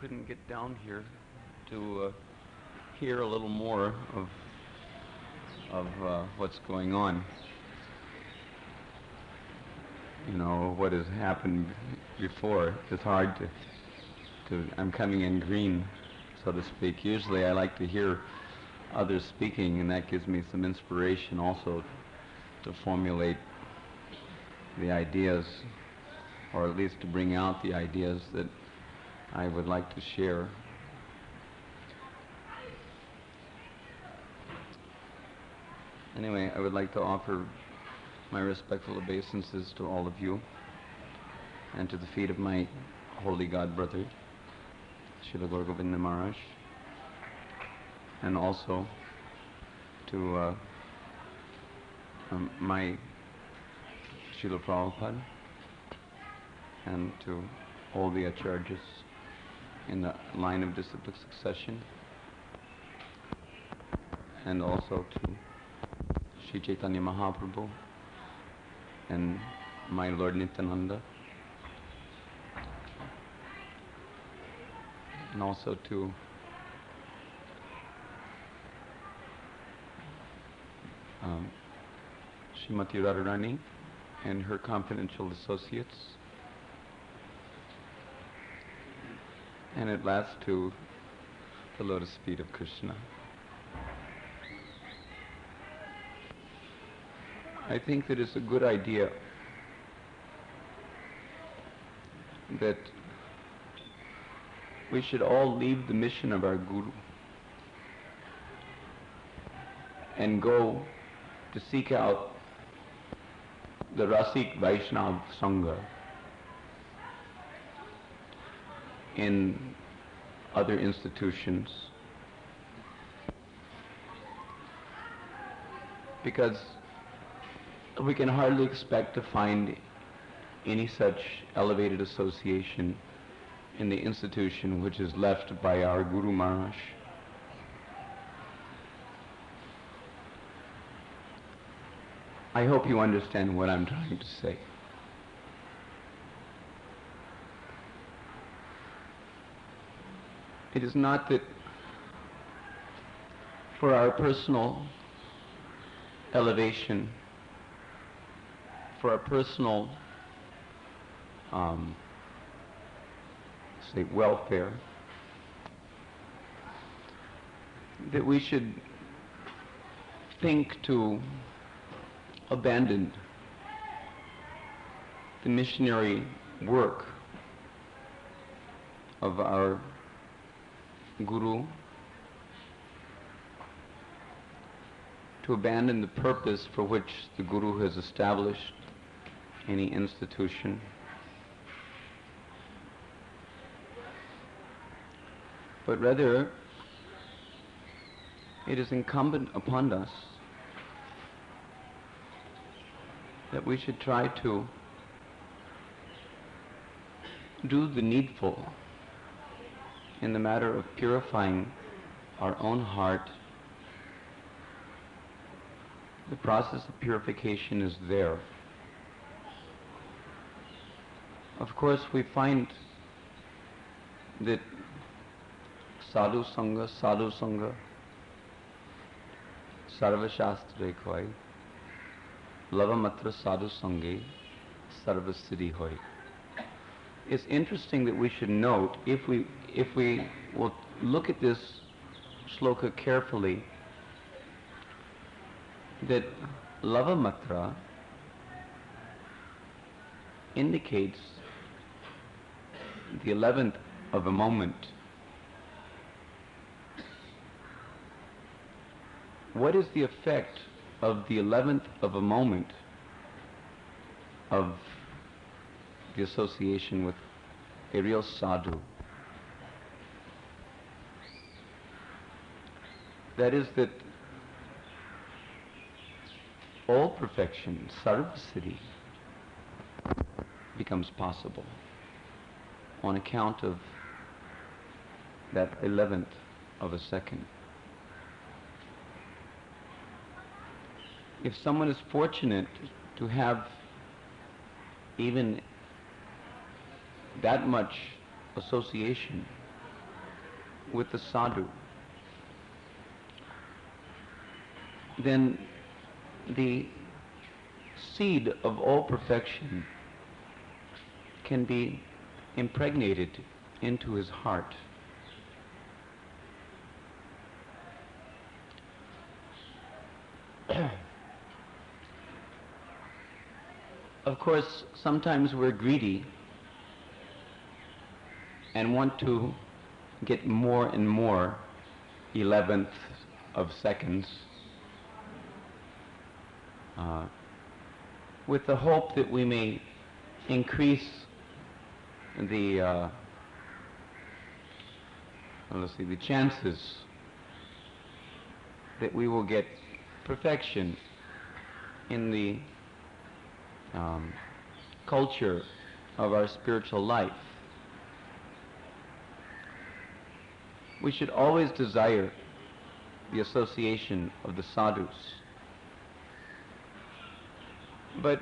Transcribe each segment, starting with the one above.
couldn't get down here to hear a little more of what's going on. You know, what has happened before. It's hard to I'm coming in green, so to speak. Usually I like to hear others speaking, and that gives me some inspiration also to formulate the ideas, or at least to bring out the ideas that I would like to share. Anyway, I would like to offer my respectful obeisances to all of you, and to the feet of my holy god brother, Srila Gaurgovinda Maharaj, and also to my Srila Prabhupada, and to all the acharyas in the line of disciplic succession, and also to Sri Chaitanya Mahaprabhu and my Lord Nityananda, and also to Srimati Radharani and her confidential associates, and at last to the lotus feet of Krishna. I think that it's a good idea that we should all leave the mission of our Guru and go to seek out the Rasik Vaishnav Sangha in other institutions, because we can hardly expect to find any such elevated association in the institution which is left by our Guru Maharaj. I hope you understand what I'm trying to say. It is not that for our personal elevation, for our personal say welfare, that we should think to abandon the missionary work of our Guru, to abandon the purpose for which the Guru has established any institution, but rather it is incumbent upon us that we should try to do the needful in the matter of purifying our own heart. The process of purification is there. Of course, we find that sadhu sangha, sarva shastre koi, lavamatra sadhu sange, sarva siddhi hoy. It's interesting that we should note, if we will look at this shloka carefully, that lavamatra indicates the 11th of a moment. What is the effect of the 11th of a moment of the association with a real sadhu? That is that all perfection, sarva siddhi, becomes possible on account of that 11th of a second. If someone is fortunate to have even that much association with the sadhu, then the seed of all perfection can be impregnated into his heart. Of course, sometimes we're greedy and want to get more and more 11th of seconds with the hope that we may increase the the chances that we will get perfection in the culture of our spiritual life. We should always desire the association of the sadhus. But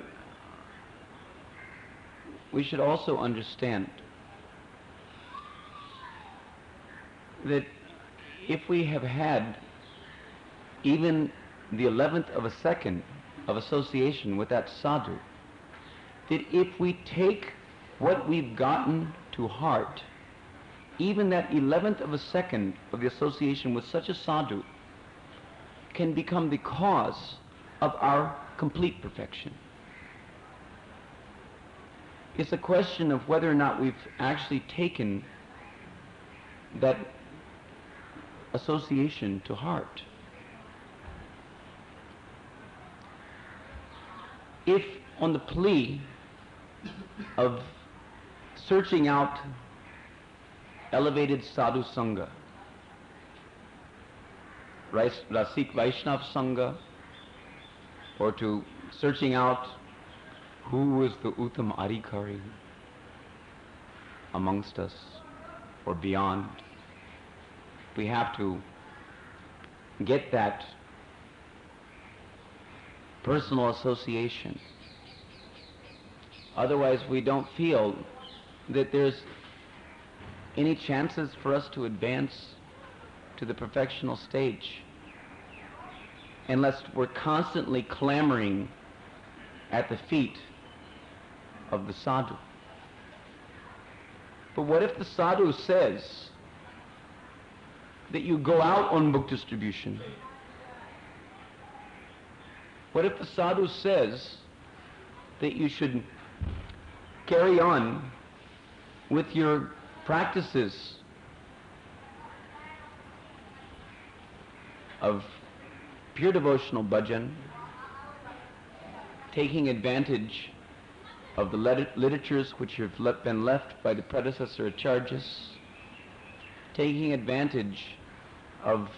we should also understand that if we have had even the 11th of a second of association with that sadhu, that if we take what we've gotten to heart, even that 11th of a second of the association with such a sadhu can become the cause of our complete perfection. It's a question of whether or not we've actually taken that association to heart. If on the plea of searching out elevated sadhu sangha, Rasik Vaishnav sangha, or to searching out who is the Uttam Adhikari amongst us or beyond, we have to get that personal association. Otherwise, we don't feel that there's any chances for us to advance to the perfectional stage unless we're constantly clamoring at the feet of the sadhu. But what if the sadhu says that you go out on book distribution? What if the sadhu says that you should carry on with your practices of pure devotional bhajan, taking advantage of the literatures which have been left by the predecessor acharyas, taking advantage of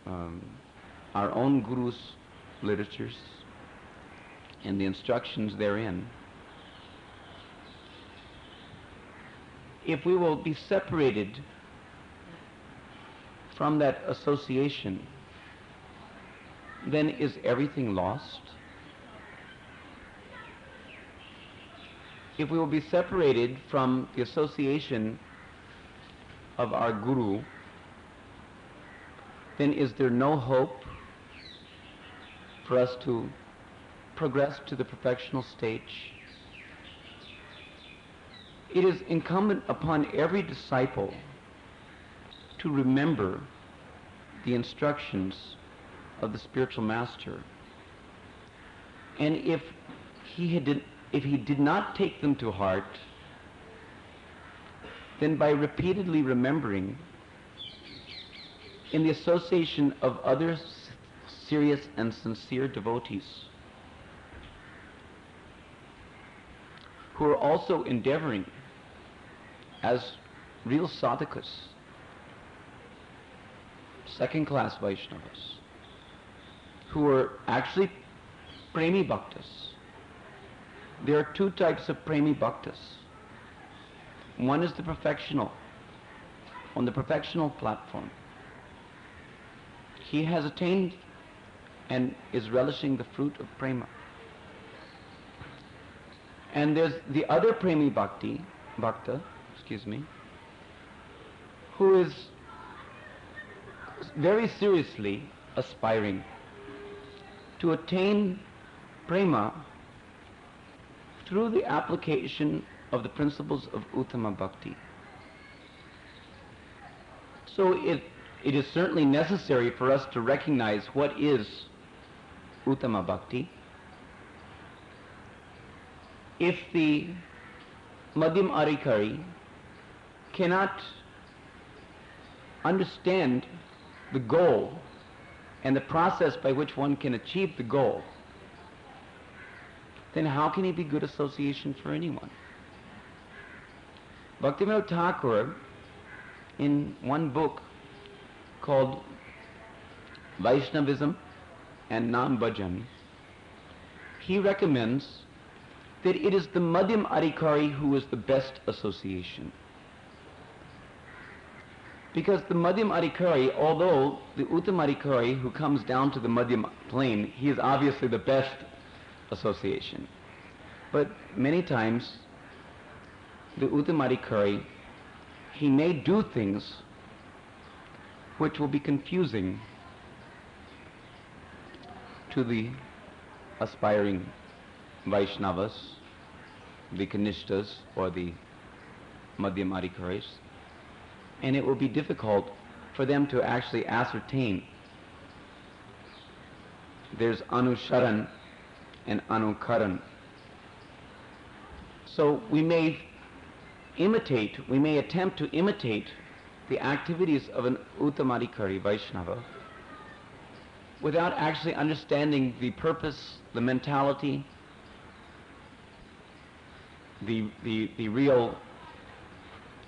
our own Guru's literatures and the instructions therein? If we will be separated from that association, then is everything lost? If we will be separated from the association of our Guru, then is there no hope for us to progress to the perfectional stage? It is incumbent upon every disciple to remember the instructions of the spiritual master. And if he did not take them to heart, then by repeatedly remembering in the association of other serious and sincere devotees who are also endeavoring as real sadhakas, second-class Vaishnavas, who are actually premi bhaktas. There are two types of premi bhaktas. One is the perfectional, on the perfectional platform. He has attained and is relishing the fruit of prema. And there's the other premi bhakta, who is very seriously aspiring to attain prema through the application of the principles of Uttama Bhakti. So it is certainly necessary for us to recognize what is Uttama Bhakti. If the Madhyam Adhikari cannot understand the goal and the process by which one can achieve the goal, then how can he be good association for anyone? Bhaktivinoda Thakur, in one book called Vaishnavism and Nam Bhajan, he recommends that it is the Madhyam Adhikari who is the best association. Because the Madhyam Adhikari, although the Uttama Adhikari who comes down to the Madhyam plane, he is obviously the best association. But many times, the Uttama Adhikari, he may do things which will be confusing to the aspiring Vaishnavas, the Kanishtas or the Madhyam Adhikaris, and it will be difficult for them to actually ascertain. There's Anusharan and Anukaran. So we may attempt to imitate the activities of an Uttamadhikari Vaishnava without actually understanding the purpose, the mentality, the real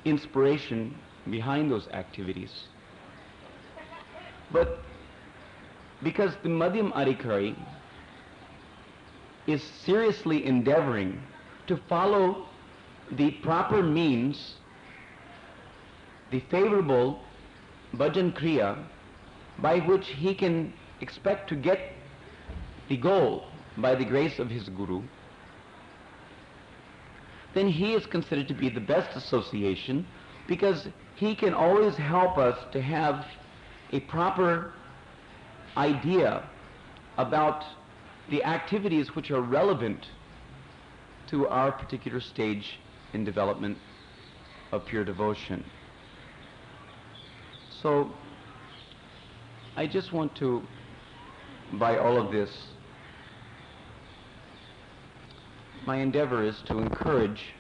inspiration behind those activities. But because the Madhyam Adhikari is seriously endeavoring to follow the proper means, the favorable bhajan kriya by which he can expect to get the goal by the grace of his guru, then he is considered to be the best association, because he can always help us to have a proper idea about the activities which are relevant to our particular stage in development of pure devotion. So I just want to, by all of this, my endeavor is to encourage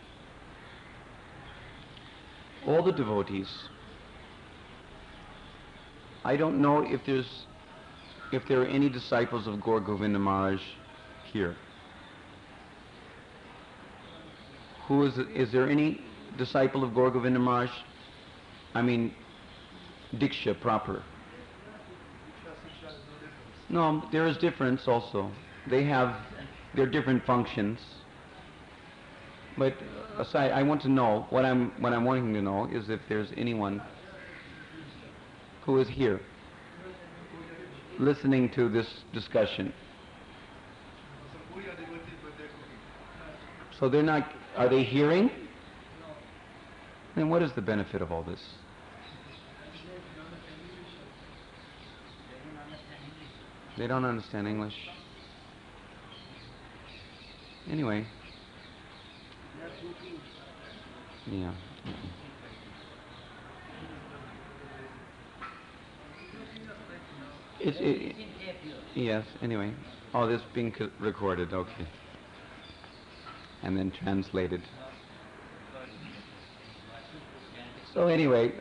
all the devotees. I don't know if there are any disciples of Gaurgovinda Maharaj here. Is there any disciple of Gaurgovinda Maharaj? I mean, Diksha proper. No, there is difference also. They have their different functions. But aside, I want to know, what I'm wanting to know is if there's anyone who is here listening to this discussion. So they're not, are they hearing? Then what is the benefit of all this? They don't understand English. Anyway. Yeah. Yes, anyway. Oh, this being recorded, okay. And then translated. So anyway,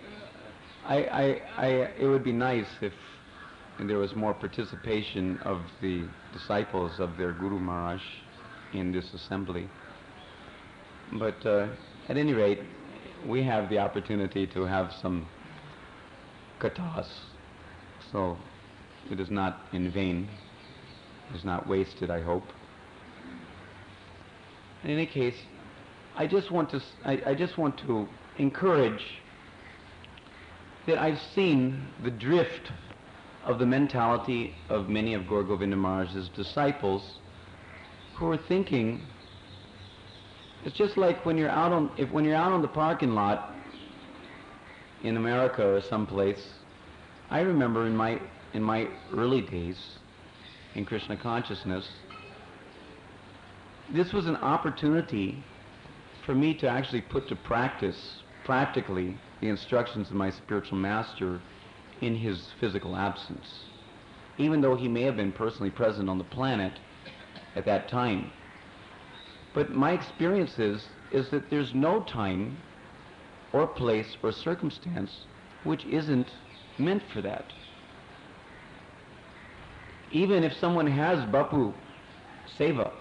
it would be nice if there was more participation of the disciples of their Guru Maharaj in this assembly. But at any rate, we have the opportunity to have some kathas, so it is not in vain. It is not wasted, I hope. In any case, I just want to encourage that I've seen the drift of the mentality of many of Gaurgovinda Maharaj's disciples who are thinking, it's just like when you're out on the parking lot in America or someplace, I remember in my early days in Krishna consciousness, this was an opportunity for me to actually put to practice practically the instructions of my spiritual master in his physical absence, even though he may have been personally present on the planet at that time. But my experience is that there's no time or place or circumstance which isn't meant for that. Even if someone has Bapu Seva,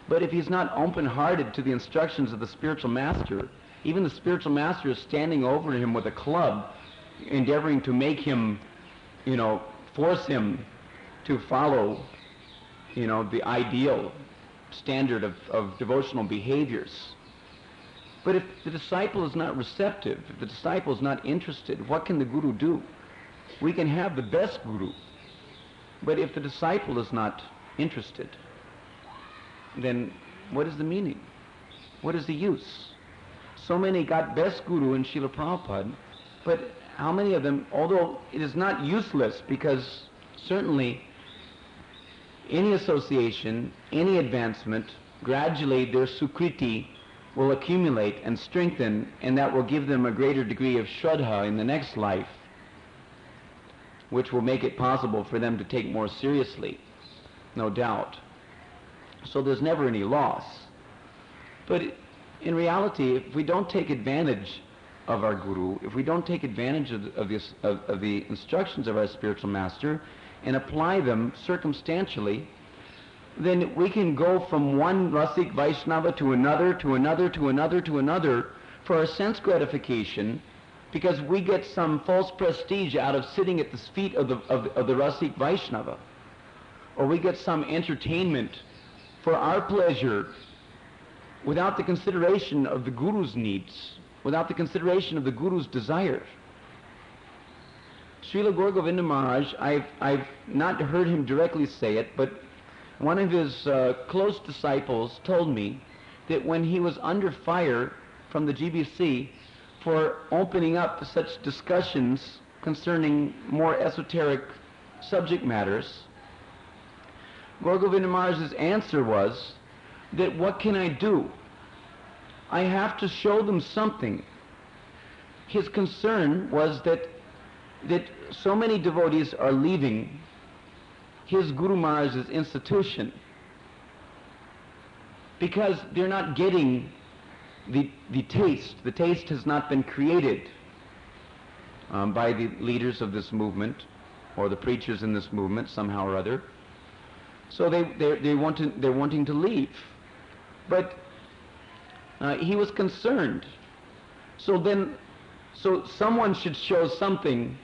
but if he's not open-hearted to the instructions of the spiritual master, even the spiritual master is standing over him with a club, endeavoring to make him, force him to follow, the ideal standard of devotional behaviors. But if the disciple is not receptive, if the disciple is not interested, what can the guru do? We can have the best guru, but if the disciple is not interested, then what is the meaning? What is the use? So many got best guru in Srila Prabhupada, but how many of them, although it is not useless, because certainly any association, any advancement, gradually their sukriti will accumulate and strengthen, and that will give them a greater degree of shraddha in the next life, which will make it possible for them to take more seriously, no doubt. So there's never any loss. But in reality, if we don't take advantage of our guru, if we don't take advantage of the instructions of our spiritual master and apply them circumstantially, then we can go from one Rasik Vaishnava to another, to another, to another, to another for our sense gratification, because we get some false prestige out of sitting at the feet of the Rasik Vaishnava, or we get some entertainment for our pleasure without the consideration of the Guru's needs, without the consideration of the Guru's desire. Srila Gaurgovinda Maharaj, I've not heard him directly say it, but one of his close disciples told me that when he was under fire from the GBC for opening up such discussions concerning more esoteric subject matters, Gaurgovinda Maharaj's answer was that, what can I do? I have to show them something. His concern was that so many devotees are leaving his Guru Maharaj's institution because they're not getting the taste. The taste has not been created by the leaders of this movement or the preachers in this movement somehow or other. So they're wanting to leave. But he was concerned. So someone should show something.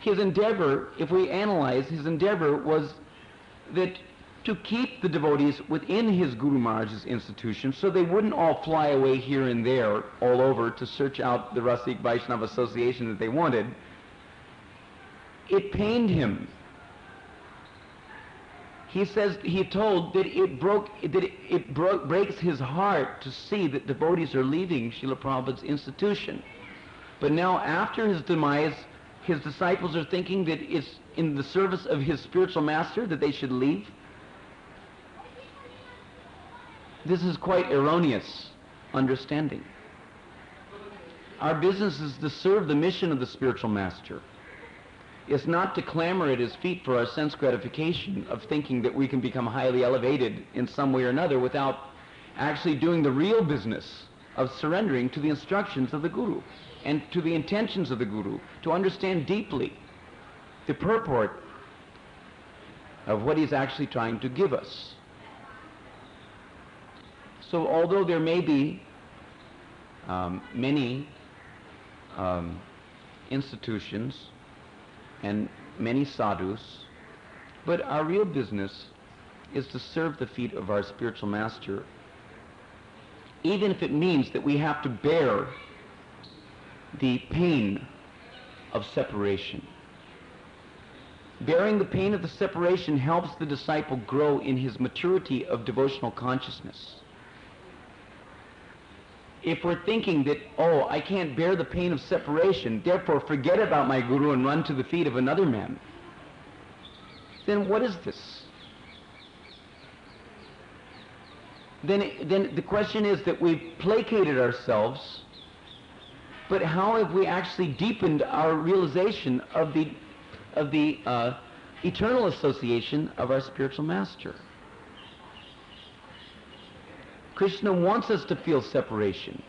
His endeavor, if we analyze, his endeavor was that to keep the devotees within his Guru Maharaj's institution so they wouldn't all fly away here and there all over to search out the Rasik Vaishnava association that they wanted. It pained him. He says, he told that it breaks his heart to see that devotees are leaving Srila Prabhupada's institution. But now after his demise, his disciples are thinking that it's in the service of his spiritual master that they should leave. This is quite erroneous understanding. Our business is to serve the mission of the spiritual master. It's not to clamor at his feet for our sense gratification of thinking that we can become highly elevated in some way or another without actually doing the real business of surrendering to the instructions of the Guru and to the intentions of the Guru, to understand deeply the purport of what he's actually trying to give us. So although there may be many institutions and many sadhus, but our real business is to serve the feet of our spiritual master, even if it means that we have to bear the pain of separation. Bearing the pain of the separation helps the disciple grow in his maturity of devotional consciousness. if we're thinking that, oh, I can't bear the pain of separation, therefore forget about my guru and run to the feet of another man, then what is this? Then the question is that we've placated ourselves, but how have we actually deepened our realization of the eternal association of our spiritual master? Krishna wants us to feel separation.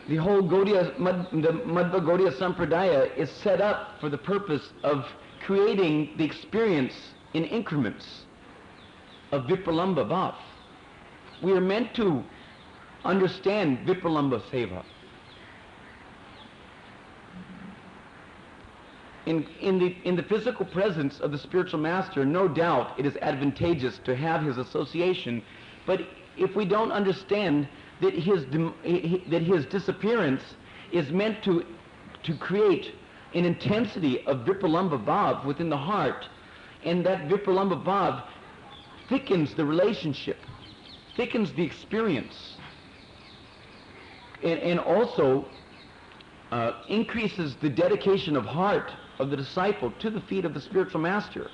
The whole the Madhva Gaudiya Sampradaya is set up for the purpose of creating the experience in increments of Vipralamba Bhav. We are meant to understand Vipralamba Seva. In the physical presence of the spiritual master, no doubt it is advantageous to have his association, but if we don't understand that his disappearance is meant to create an intensity of Vipralamba Bhav within the heart, and that Vipralamba Bhav thickens the relationship, thickens the experience, and also increases the dedication of heart of the disciple to the feet of the spiritual master.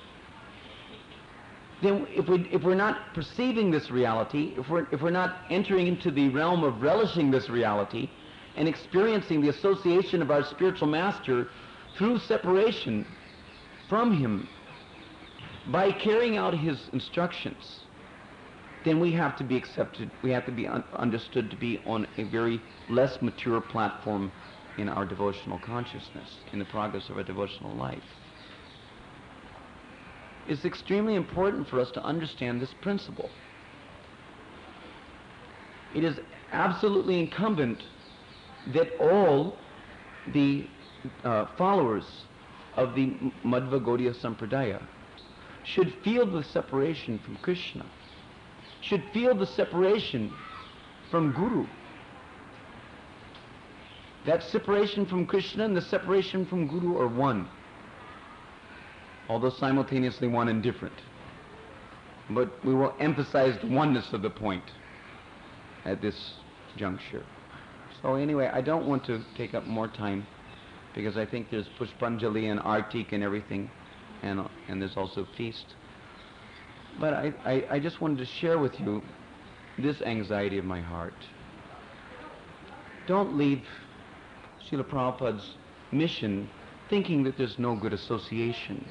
Then if we're not perceiving this reality, if we're not entering into the realm of relishing this reality and experiencing the association of our spiritual master through separation from him by carrying out his instructions, then we have to be accepted, we have to be understood to be on a very less mature platform in our devotional consciousness, in the progress of our devotional life. It's extremely important for us to understand this principle. It is absolutely incumbent that all the followers of the Madhva Gaudiya Sampradaya should feel the separation from Krishna, should feel the separation from Guru. That separation from Krishna and the separation from Guru are one, although simultaneously one and different. But we will emphasize the oneness of the point at this juncture. So anyway, I don't want to take up more time, because I think there's Pushpanjali and Artik and everything, and there's also feast. But I just wanted to share with you this anxiety of my heart. Don't leave Srila Prabhupada's mission thinking that there's no good association.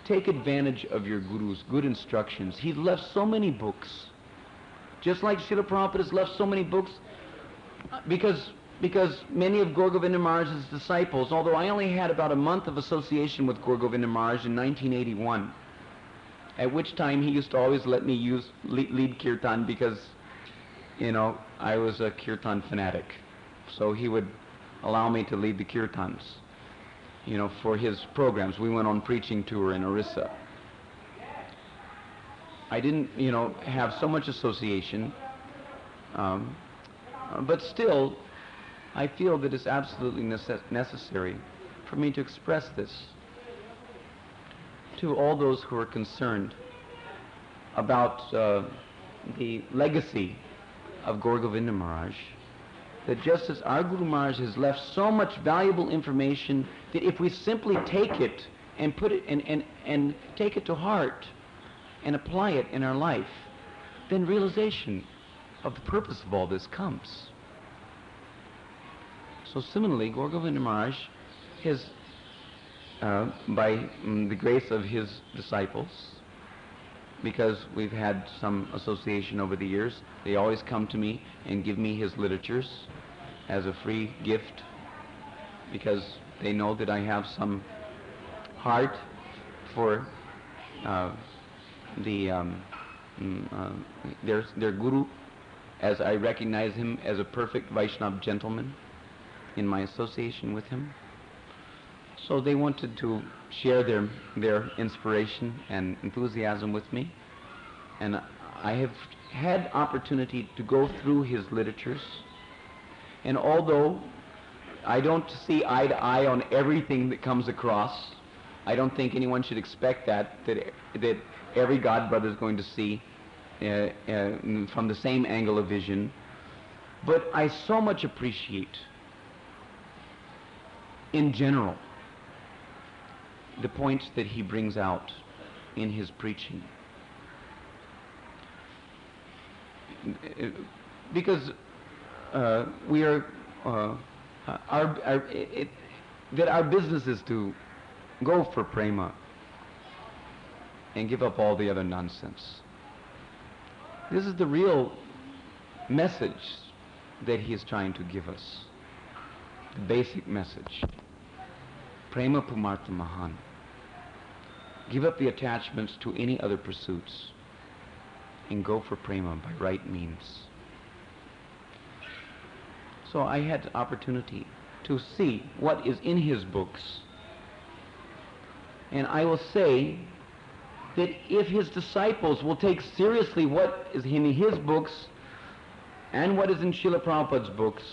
Take advantage of your Guru's good instructions. He's left so many books. Just like Srila Prabhupada has left so many books, because many of Gaurgovinda Maharaj's disciples, although I only had about a month of association with Gaurgovinda Maharaj in 1981, at which time he used to always let me lead kirtan, because, you know, I was a kirtan fanatic. So he would allow me to lead the kirtans, you know, for his programs. We went on preaching tour in Orissa. I didn't, you know, have so much association, but still, I feel that it's absolutely necessary for me to express this to all those who are concerned about the legacy of Gaurgovinda Maharaj, that just as our Guru Maharaj has left so much valuable information, that if we simply take it and put it and take it to heart and apply it in our life, then realization of the purpose of all this comes. So similarly, Gaurgovinda Maharaj has, by the grace of his disciples, because we've had some association over the years, they always come to me and give me his literatures as a free gift, because they know that I have some heart for their Guru, as I recognize him as a perfect Vaishnava gentleman in my association with him. So they wanted to share their inspiration and enthusiasm with me, and I have had opportunity to go through his literatures, and although I don't see eye to eye on everything that comes across, I don't think anyone should expect that every godbrother is going to see from the same angle of vision, but I so much appreciate, in general, the points that he brings out in his preaching. Because we are, that our business is to go for prema and give up all the other nonsense. This is the real message that he is trying to give us. The basic message. Prema pumartha mahan. Give up the attachments to any other pursuits and go for prema by right means. So I had the opportunity to see what is in his books. And I will say that if his disciples will take seriously what is in his books and what is in Srila Prabhupada's books,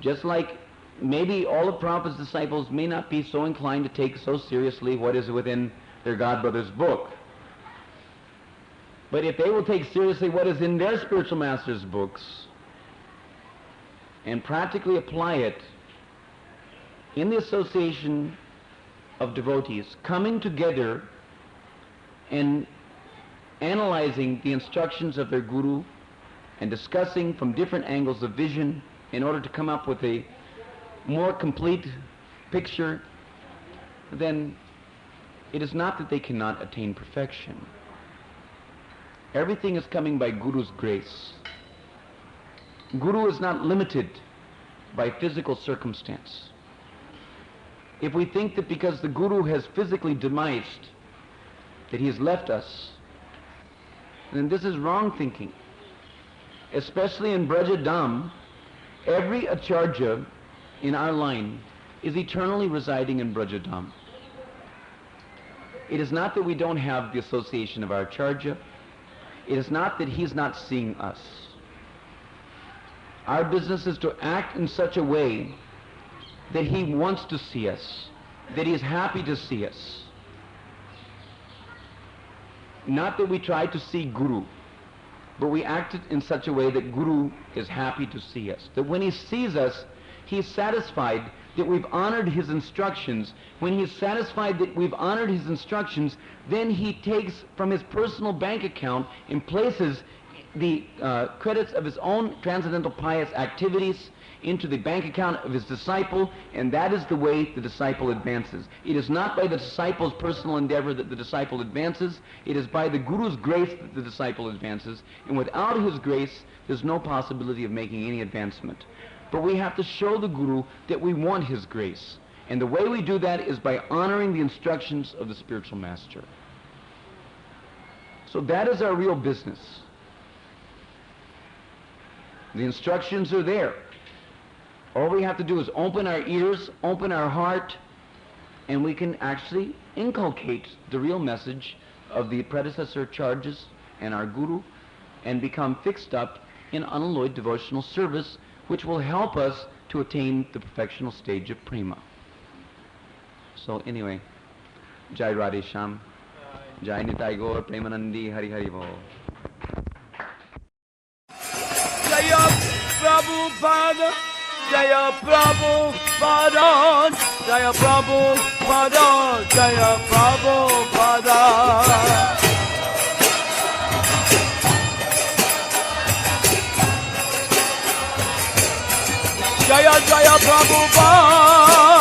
just like maybe all of Prabhupada's disciples may not be so inclined to take so seriously what is within their godbrother's book. But if they will take seriously what is in their spiritual master's books and practically apply it in the association of devotees, coming together and analyzing the instructions of their guru and discussing from different angles of vision in order to come up with a more complete picture, then it is not that they cannot attain perfection. Everything is coming by Guru's grace. Guru is not limited by physical circumstance. If we think that because the Guru has physically demised that he has left us, then this is wrong thinking. Especially in Brajadam, every acharya in our line is eternally residing in Brajadam. It is not that we don't have the association of our acharya. It is not that he's not seeing us. Our business is to act in such a way that he wants to see us, that he is happy to see us. Not that we try to see Guru, but we act in such a way that Guru is happy to see us. That when he sees us, he is satisfied that we've honored his instructions. When he is satisfied that we've honored his instructions, then he takes from his personal bank account and places the credits of his own transcendental pious activities into the bank account of his disciple, and that is the way the disciple advances. It is not by the disciple's personal endeavor that the disciple advances. It is by the Guru's grace that the disciple advances, and without his grace, there's no possibility of making any advancement. But we have to show the Guru that we want his grace. And the way we do that is by honoring the instructions of the spiritual master. So that is our real business. The instructions are there. All we have to do is open our ears, open our heart, and we can actually inculcate the real message of the predecessor charges and our Guru, and become fixed up in unalloyed devotional service, which will help us to attain the perfectional stage of prema. So anyway, Jai Radhe Shyam, Jai Nitai Gaur Premanandi, Hari Hari Bol. Jaya Prabhupada, Jaya Prabhupada, Jaya Prabhupada, Jaya Prabhupada. Jaya Jaya Prabhupada.